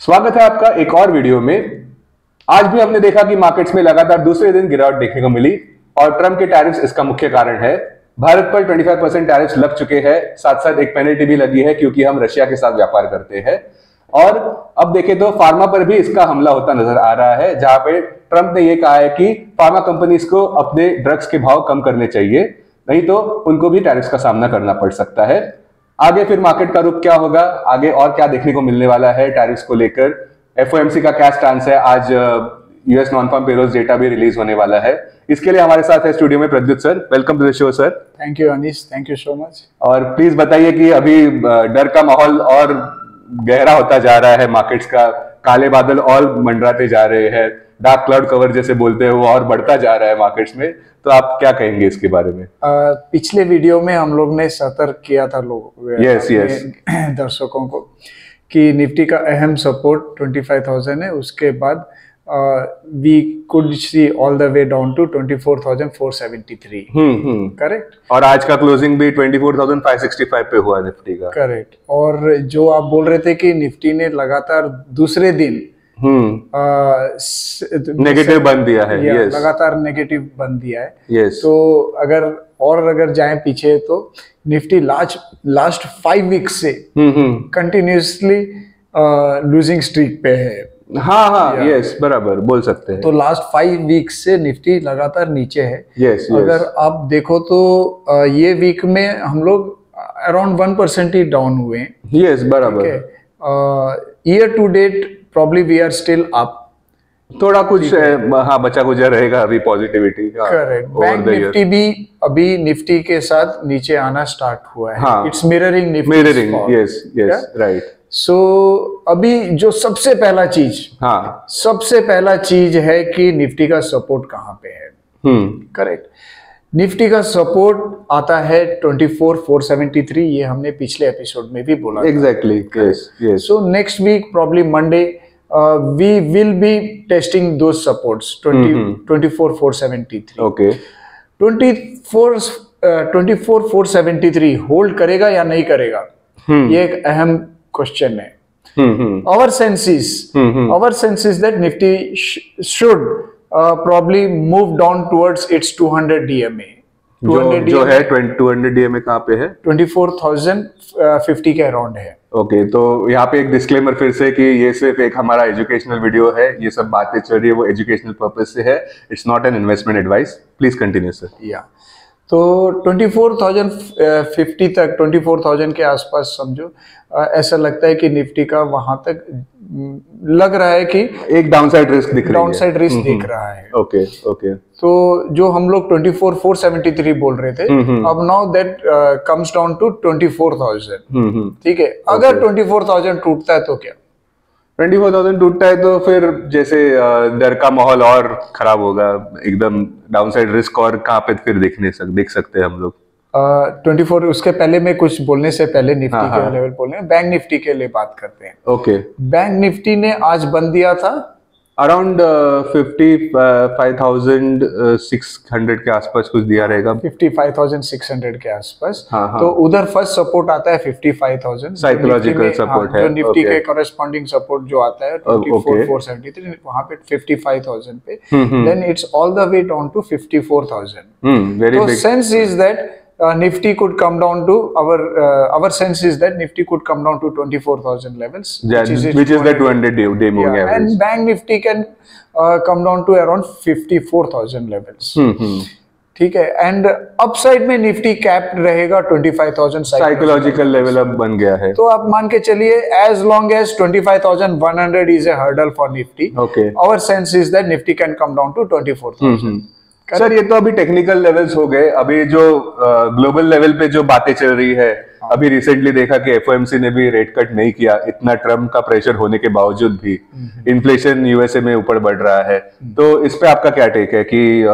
स्वागत है आपका एक और वीडियो में। आज भी हमने देखा कि मार्केट्स में लगातार दूसरे दिन गिरावट देखने को मिली और ट्रंप के टैरिफ्स इसका मुख्य कारण है। भारत पर 25% टैरिफ्स लग चुके हैं, साथ साथ एक पेनल्टी भी लगी है क्योंकि हम रशिया के साथ व्यापार करते हैं। और अब देखें तो फार्मा पर भी इसका हमला होता नजर आ रहा है, जहां पे ट्रंप ने यह कहा है कि फार्मा कंपनीज को अपने ड्रग्स के भाव कम करने चाहिए, नहीं तो उनको भी टैरिफ्स का सामना करना पड़ सकता है। आगे फिर मार्केट का रुख क्या होगा, आगे और क्या देखने को मिलने वाला है टैरिफ्स को लेकर, एफओएमसी का क्या स्टांस है, आज US non farm payrolls data भी रिलीज होने वाला है। इसके लिए हमारे साथ है स्टूडियो में Pradyut sir. Welcome to the show sir. Thank you Anish, thank you so much. और प्लीज बताइए कि अभी डर का माहौल और गहरा होता जा रहा है, मार्केट्स का काले बादल और मंडराते जा रहे हैं, डार्क क्लाउड कवर जैसे बोलते हैं वो और बढ़ता जा रहा है मार्केट्स में, तो आप क्या कहेंगे इसके बारे में? पिछले वीडियो में हम लोग ने सतर्क किया था दर्शकों को कि निफ्टी का अहम सपोर्ट 25,000 है, उसके बाद we could see all the way down to 24,473। Correct. और आज का क्लोजिंग भी 24,565 पे हुआ निफ्टी का। करेक्ट। और जो आप बोल रहे थे कि निफ्टी ने लगातार दूसरे दिन नेगेटिव बन दिया है, yes. लगातार नेगेटिव बन दिया है, yes. तो अगर जाएं पीछे तो निफ्टी लास्ट 5 वीक्स से कंटिन्यूसली लूजिंग स्ट्रीक पे है। हाँ, यस, बराबर बोल सकते हैं। तो लास्ट 5 वीक्स से निफ्टी लगातार नीचे है। yes. अगर आप देखो तो ये वीक में हम लोग अराउंड 1% ही डाउन हुए हैं। yes, बराबर। Year to date probably we are still up, थोड़ा कुछ हाँ बचा गुजर रहेगा अभी पॉजिटिविटी का। करेक्ट। बैंक निफ्टी भी अभी निफ्टी के साथ नीचे आना स्टार्ट हुआ है। हाँ, इट्स मिररिंग यस राइट। सो अभी जो सबसे पहला चीज है कि निफ्टी का सपोर्ट कहाँ पे है। करेक्ट। निफ्टी का सपोर्ट आता है 24,473, ये हमने पिछले एपिसोड में भी बोला। Exactly, yes. So next week probably Monday we will be testing those supports 24,473। okay। 24,473 होल्ड करेगा या नहीं करेगा, ये एक अहम क्वेश्चन है। our sense is that Nifty should probably move down towards its 200 DMA। जो है 200 DMA कहाँ पे है? 24,050 के अराउंड है। ओके, तो यहाँ पे एक डिस्क्लेमर फिर से कि ये सिर्फ एक हमारा एजुकेशनल वीडियो है, ये सब बातें चल रही है वो एजुकेशनल पर्पज से है, it's not an investment advice. Please continue sir. या तो 24,050 तक, 24,000 के आसपास समझो, ऐसा लगता है कि निफ्टी का वहां तक लग रहा है कि एक डाउनसाइड रिस्क दिख रहा है। ओके। तो जो हम लोग 24,473 बोल रहे थे, अब now that comes down to 24,000। ठीक है। अगर 24,000 टूटता है तो क्या? 24,000 टूटता है तो फिर जैसे डर का माहौल और खराब होगा, एकदम डाउनसाइड रिस्क और कहाँ पे फिर देख सकते हैं हम लोग। 24 उसके पहले में कुछ बोलने से पहले निफ्टी के लेवल बोलने, बैंक निफ्टी के लिए बात करते हैं। ओके। बैंक निफ्टी ने आज बंद दिया था अराउंड 55,600 के आसपास कुछ दिया रहेगा, 55,600 के आसपास। तो उधर फर्स्ट सपोर्ट आता है 55,000, साइकोलॉजिकल सपोर्ट है। जो निफ्टी के कॉरेस्पॉन्डिंग सपोर्ट जो आता है 24,473, वहां पे 55,000 पे, then it's all the way down to 54,000। तो sense is that Nifty could come down to our sense is that Nifty could come down to 24,000 levels, which is the 200 day moving average, and Bank Nifty can come down to around 54,000 levels। ठीक है। And upside में Nifty cap रहेगा 25,000, psychological level अब बन गया है। तो आप मान के चलिए as long as 25,100 is a hurdle for Nifty, our sense is that Nifty can come down to 24,000। Sir ये तो अभी टेक्निकल लेवल्स हो गए, अभी जो ग्लोबल लेवल पे जो बातें चल रही है, अभी रिसेंटली देखा कि एफओएमसी ने भी रेट कट नहीं किया, इतना ट्रम्प का प्रेशर होने के बावजूद भी इन्फ्लेशन यूएसए में ऊपर बढ़ रहा है। तो इस पे आपका क्या टेक है कि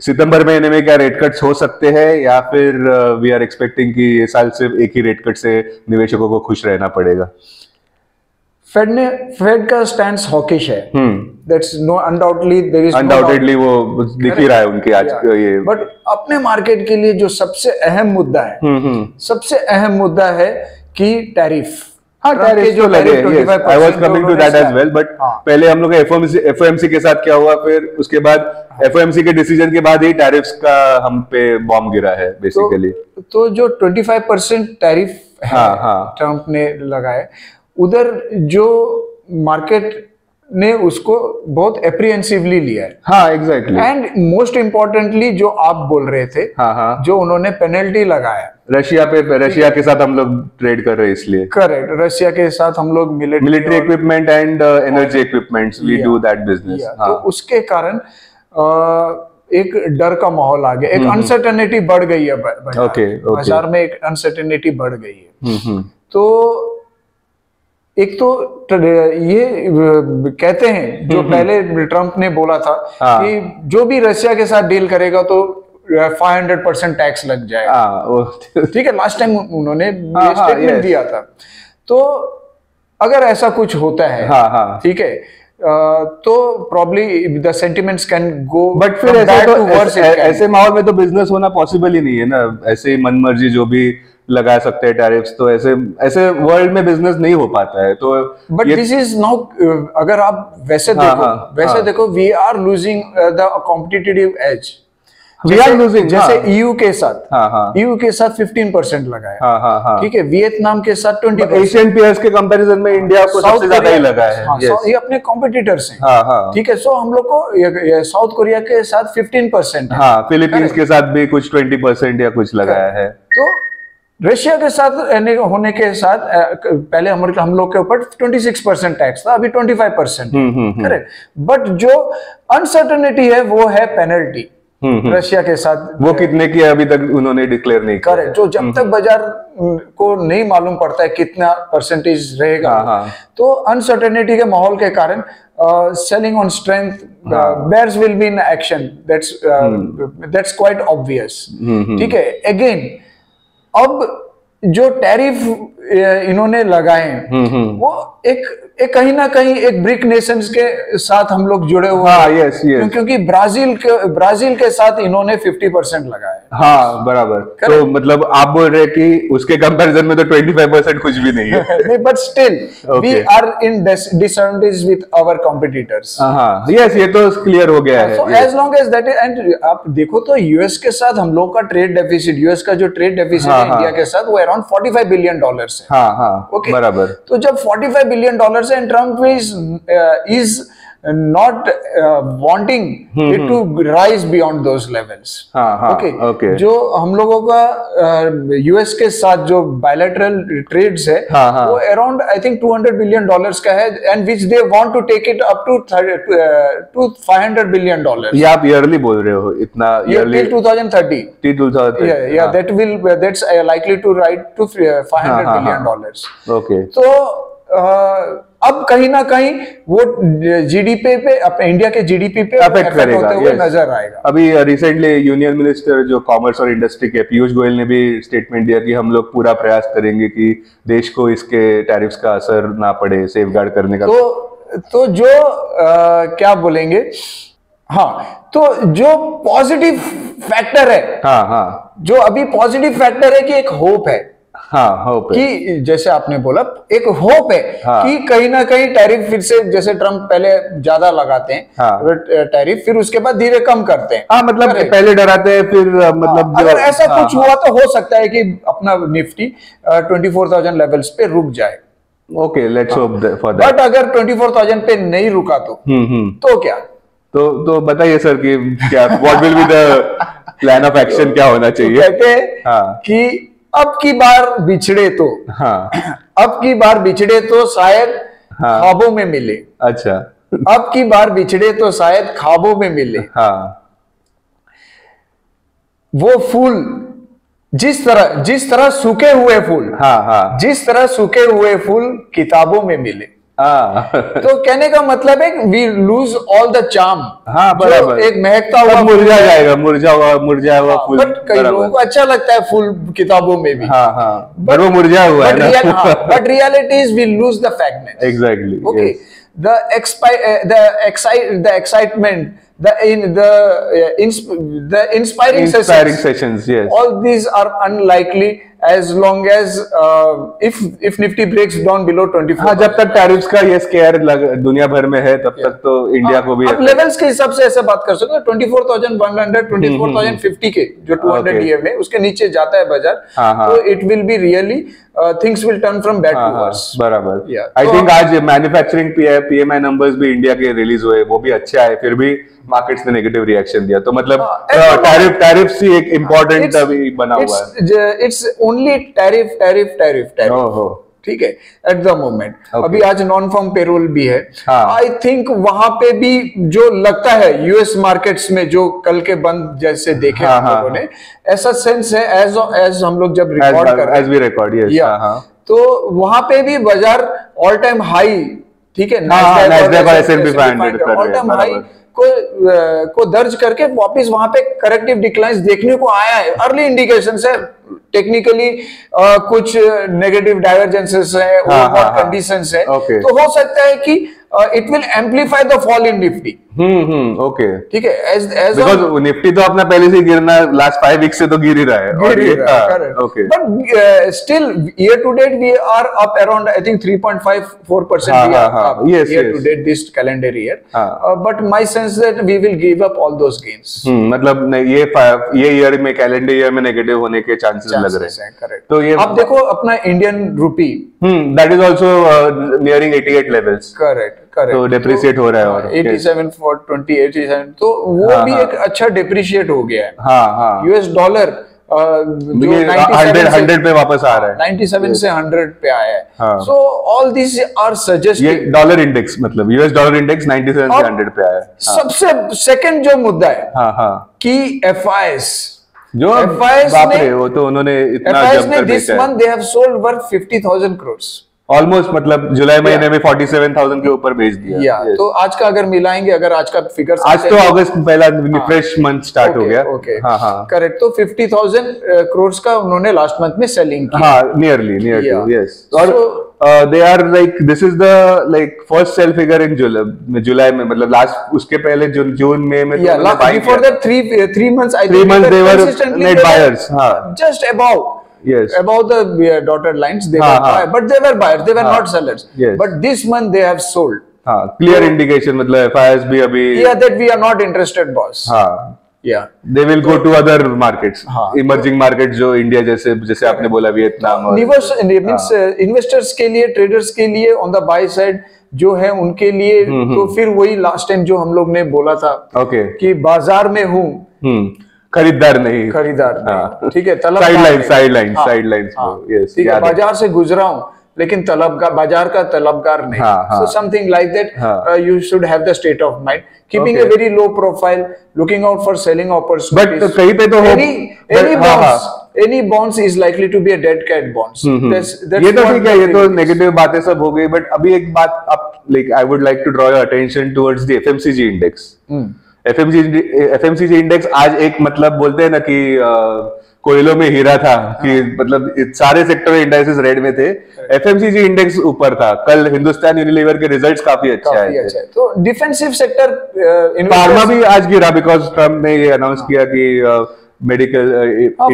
सितंबर महीने में क्या रेट कट्स हो सकते हैं, या फिर वी आर एक्सपेक्टिंग कि ये साल सिर्फ एक ही रेट कट से निवेशकों को खुश रहना पड़ेगा? फेड का स्टैंड हॉकिश है। That's no undoubtedly वो दिख ही रहा है उनकी आज ये। बट अपने मार्केट के लिए जो सबसे अहम मुद्दा है, सबसे अहम मुद्दा है कि टैरिफ। हाँ, टैरिफ जो लगे, yes, I was coming to that as well, but पहले हम लोग FOMC के साथ क्या हुआ, फिर उसके बाद FOMC के डिसीजन के बाद ही टैरिफ्स का हम पे बॉम्ब गिरा है बेसिकली। तो जो 25% टैरिफ ट्रम्प ने लगाए, उधर जो मार्केट ने उसको बहुत एप्रीहेंसिवली लिया है। हाँ, एग्जैक्टली। एंड मोस्ट इम्पोर्टेंटली जो आप बोल रहे थे, जो उन्होंने पेनल्टी लगाया रशिया के साथ हम लोग ट्रेड कर रहे हैं इसलिए। करेक्ट, रशिया के साथ हम लोग military equipment and energy equipments, we do that business. तो उसके कारण एक डर का माहौल आ गया, एक अनसर्टेनिटी बढ़ गई है बाजार में, एक अनसर्टेनिटी बढ़ गई है। तो एक तो ये कहते हैं, जो पहले ट्रम्प ने बोला था कि जो भी रशिया के साथ डील करेगा तो 500% टैक्स लग जाएगा। ठीक है, लास्ट टाइम उन्होंने स्टेटमेंट दिया था। तो अगर ऐसा कुछ होता है, ठीक है, तो probably the sentiments can go, but फिर ऐसे माहौल में तो बिजनेस होना पॉसिबल ही नहीं है ना। ऐसे ही मनमर्जी जो भी लगा सकते हैं टैरिफ्स, तो ऐसे वर्ल्ड में बिजनेस नहीं हो पाता है। तो बट दिस इज नाउ, अगर आप वैसे देखो we are losing the competitive edge, जैसे EU के साथ, EU के साथ 15% लगा है, ठीक है, वियतनाम के साथ 20%। एशियन पीयर्स के कंपैरिजन में इंडिया को सबसे ज्यादा ही लगा है। ये अपने कॉम्पिटिटर्स हैं, ठीक है। सो हम लोग को साउथ कोरिया के साथ 15%, फिलीपींस के साथ भी कुछ 20% या कुछ लगाया है। तो रशिया के साथ होने के साथ पहले हम लोग के ऊपर 26% टैक्स था, अभी 25%। करेक्ट, बट जो अनसर्टेनिटी है वो है पेनल्टी रशिया के साथ। वो कितने की अभी तक उन्होंने डिक्लेयर नहीं किया। करेक्ट, जो जब तक बाजार को नहीं मालूम पड़ता है कितना परसेंटेज रहेगा, तो अनसर्टेनिटी के माहौल के कारण selling on strength, bears will be in action, that's quite obvious. ठीक है, अगेन अब जो टैरिफ इन्होंने लगाए वो एक कहीं ना कहीं एक ब्रिक नेशंस के साथ हम लोग जुड़े हुए हैं, क्योंकि ब्राजील के साथ इन्होंने 50% लगाया। हाँ, बराबर। तो मतलब आप बोल रहे हैं कि उसके कंपैरिजन में तो 25% कुछ भी नहीं है। But still we are in disadvantage with our competitors. Yes, ये तो क्लियर हो गया है। So as long as that, and आप देखो तो यूएस के साथ हम लोग का ट्रेड डेफिसिट, यूएस का जो ट्रेड डेफिसिट है इंडिया के साथ, वो अराउंड $45 बिलियन है। ओके, बराबर। तो जब $45 billion and Trump is not wanting it to rise beyond those levels. Okay. जो हम लोगों का यूएस के साथ जो bilateral trades है, वो around I think $200 बिलियन का है, and which they want to take it up to $500 billion. ये आप yearly बोल रहे हो, इतना yearly till 2030. Yeah, that's likely to rise to $500 billion. Okay. तो अब कहीं ना कहीं वो जीडीपी पे, इंडिया के जीडीपी पे अफेक्ट करेगा, नजर आएगा। अभी रिसेंटली यूनियन मिनिस्टर जो कॉमर्स और इंडस्ट्री के पीयूष गोयल ने भी स्टेटमेंट दिया कि हम लोग पूरा प्रयास करेंगे कि देश को इसके टैरिफ्स का असर ना पड़े, सेफगार्ड करने का। तो जो क्या बोलेंगे, तो जो पॉजिटिव फैक्टर है, जो अभी पॉजिटिव फैक्टर है कि एक होप है, होप है कि जैसे आपने बोला, एक होप है कि कहीं ना कहीं टैरिफ फिर से, जैसे ट्रम्प पहले ज्यादा लगाते हैं टैरिफ, फिर उसके बाद धीरे कम करते हैं। मतलब पहले डराते हैं, फिर मतलब अगर ऐसा कुछ हुआ तो हो सकता है कि अपना निफ्टी 24,000 लेवल्स पे रुक जाए। Okay, let's hope for that. But अगर 24,000 पे नहीं रुका तो क्या? तो बताइए सर कि क्या, what will be the plan of action, क्या होना चाहिए? कहते हैं कि अब की बार बिछड़े तो, अब की बार बिछड़े तो शायद ख्वाबों में मिले। अच्छा, अब की बार बिछड़े तो शायद ख्वाबों में मिले। वो फूल जिस तरह सूखे हुए फूल, जिस तरह सूखे हुए फूल किताबों में मिले। तो कहने का मतलब है we lose all the charm. बराबर। एक महकता हुआ मुरझा जाएगा, मुरझा हुआ फूल। बट कई लोगों को अच्छा लगता है फूल किताबों में भी। बट वो मुरझा हुआ है ना। But reality is we lose the fragrance. Exactly. Okay, the excitement, the inspiring sessions, yes, all these are unlikely as long as if Nifty breaks down below 24. हाँ, जब तक टैरिफ्स का ये स्केयर दुनिया भर में है तब तक तो इंडिया को भी अब लेवल्स के हिसाब से ऐसे बात कर सकते हो 24,100 24,050 के जो 200 EM में उसके नीचे जाता है बाजार, तो it will be really things will turn from bad to worse. बराबर। आई थिंक आज मैन्युफैक्चरिंग PMI नंबर्स भी इंडिया के रिलीज हुए, वो भी अच्छे आए, फिर भी मार्केट्स ने नेगेटिव रिएक्शन दिया, तो मतलब टैरिफ्स ही एक इम्पोर्टेंट अभी बना हुआ है। इट्स ओनली टैरिफ ठीक है एट द मोमेंट। अभी आज नॉन फॉर्म पेरोल भी है, आई थिंक वहां पे भी जो लगता है यूएस मार्केट्स में जो कल के बंद जैसे देखे हम लोगों ने, ऐसा सेंस है एज हम लोग जब रिकॉर्ड कर रहे हैं तो वहां पे भी बाजार ऑल टाइम हाई, ठीक है, ऑल टाइम हाई को दर्ज करके वापस वहां पे करेक्टिव डिक्लाइंस देखने को आया है। अर्ली इंडिकेशंस है, टेक्निकली कुछ नेगेटिव डाइवर्जेंसेस है, ओवरबॉट कंडीशंस है, तो हो सकता है कि it will amplify the fall in Nifty. Okay, ठीक है, एज बिकॉज़ निफ्टी तो अपना पहले से गिरना लास्ट 5 वीक से तो गिर ही रहा है, okay, but still year to date we are up around I think 3.54% year to date this calendar year, but my sense that we will give up all those gains. मतलब ये year में calendar year में negative होने के chances लग रहे हैं, correct. तो ये आप देखो अपना Indian rupee that is also nearing 88 levels, correct, तो डेप्रिशिएट हो रहा है, और 87 for 87, तो वो भी एक अच्छा डेप्रिशिएट हो गया है। यूएस डॉलर जो 100 पे वापस आ रहा है, 97 से 100 पे आया है। So all this are suggesting, ये डॉलर इंडेक्स मतलब यूएस डॉलर इंडेक्स 97 से 100 पे आया है। सबसे सेकंड जो मुद्दा है कि FIs जो बाप रे, वो तो उन्होंने इतना जम कर बेचा है। This month they have sold worth 50,000 crores almost, मतलब जुलाई महीने में 47,000 के ऊपर बेच दिया। तो आज का अगर मिलाएंगे, अगर आज का फिगर, आज तो अगस्त पहला फ्रेश मंथ स्टार्ट हो गया, करेक्ट, तो 50,000 crores का उन्होंने लास्ट मंथ में सेलिंग की, नियरली यस, और they are like this is the like first sale figure in July में, मतलब लास्ट उसके पहले जून में before that 3 months I think they were net buyers, just about above the dotted lines they were buyers, but they were buyers, they were not sellers, but this month they have sold, clear indication, मतलब FIs भी अभी that we are not interested boss, they will go to other markets, emerging markets जो India जैसे आपने बोला Vietnam, investors के लिए, traders के लिए ऑन द बाय साइड जो है उनके लिए, तो फिर वही लास्ट टाइम जो हम लोग ने बोला था कि बाजार में हूँ, खरीदार नहीं, ठीक है, साइडलाइंस, ठीक है, बाजार से गुजरा हूँ लेकिन बाजार का तलबगार नहीं, so something like that, you should have the state of mind, keeping a very low profile, looking out for selling opportunities, but कहीं पे तो any bonds is likely to be a dead cat bonds, ये तो ठीक है, ये तो negative बातें सब हो गई, बट अभी एक बात आप like I would like to draw your attention towards the FMCG index. FMCG index आज एक मतलब बोलते हैं ना कि कोयलों में हीरा था, कि मतलब सारे सेक्टर इंडाइसेस रेड में थे, FMCG इंडेक्स ऊपर था। कल हिंदुस्तान यूनिलीवर के रिजल्ट्स काफी अच्छे आए थे। तो डिफेंसिव सेक्टर, फार्मा भी आज गिरा बिकॉज ट्रम्प ने ये अनाउंस किया कि मेडिकल,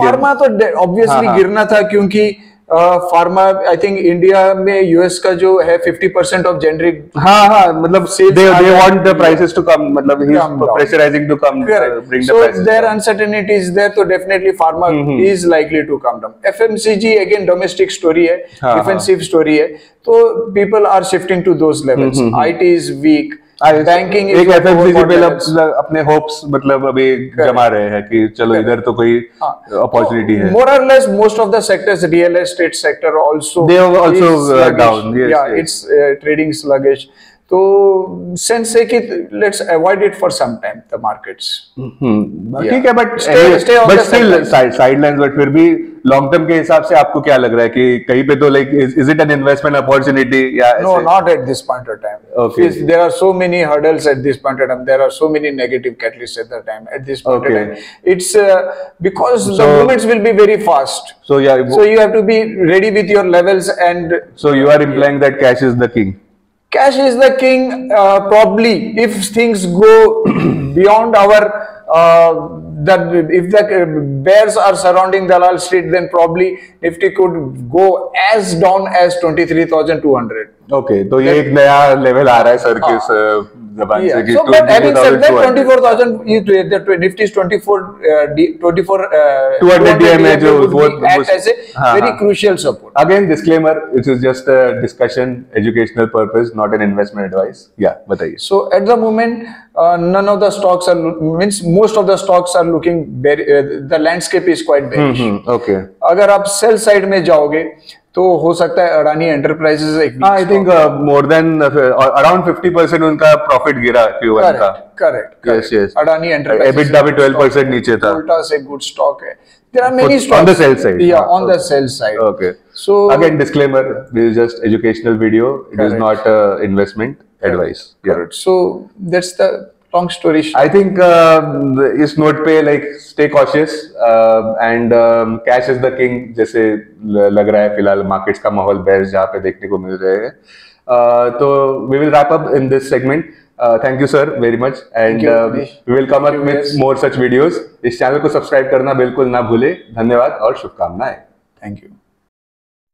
फार्मा तो ऑब्वियसली गिरना था क्योंकि फार्मा आई थिंक इंडिया में यूएस का जो है 50% ऑफ जेनरिक, मतलब they want the prices to come, मतलब he is pressurizing to come, bring the prices. So there uncertainty is there, so definitely pharma is likely to come down. FMCG again domestic story है, defensive story है, तो people are shifting to those levels. IT is weak, banking एक FMCG पे अपने hopes मतलब अभी जमा रहे हैं कि चलो इधर तो कोई अपॉर्चुनिटी है। More or less most of the sectors, real estate sector also, they are also down. It's trading sluggish. तो सेंस है कि let's avoid it for some time the markets, ठीक है, बट स्टिल साइडलाइंस, बट फिर भी long term के हिसाब से आपको क्या लग रहा है कि कहीं पे तो like is it an investment opportunity या no, not at this point of time, there are so many hurdles at this point of time, there are so many negative catalysts at the time, at this point of time it's because the movements will be very fast, so you have to be ready with your levels, and so you are implying that cash is the king. Cash is the king. Probably, if things go beyond our if the bears are surrounding Dalal Street, then probably Nifty could go as down as 23,200. Okay, तो ये एक नया level आ रहा है sir के जबान से कि so but having said that 24,000 the Nifty is 24 200 DM है जो वो as a very crucial support. Again disclaimer, it is just a discussion, educational purpose, not an investment advice. Yeah, बताइए. So at the moment none of the stocks are most of the stocks are looking very the landscape is quite bearish. Okay. अगर आप sell side में जाओगे तो हो सकता है Adani enterprises एक I think more than around 50% उनका प्रॉफिट गिरा Q1 का. Correct. Yes yes. Adani enterprises EBITDA भी 12% नीचे था. वोल्टास एक गुड स्टॉक है. There are many stocks on the sell side. Yeah, on the sell side. Okay. So again disclaimer, this is just educational video. It is not investment advice. Correct. So that's the long story short. I think इस note पे like stay cautious and cash is the king जैसे लग रहा है फिलहाल markets का माहौल bears जहाँ पे देखने को मिल रहे हैं. तो we will wrap up in this segment. Thank you sir very much and we will come up with more such videos. इस चैनल को सब्सक्राइब करना बिल्कुल ना भूले. धन्यवाद और शुभकामनाएं. Thank you.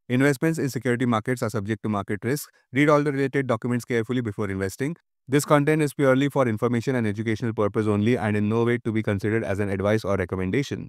Investments in security markets are subject to market risk. Read all the related documents carefully before investing. This content is purely for information and educational purpose only and in no way to be considered as an advice or recommendation.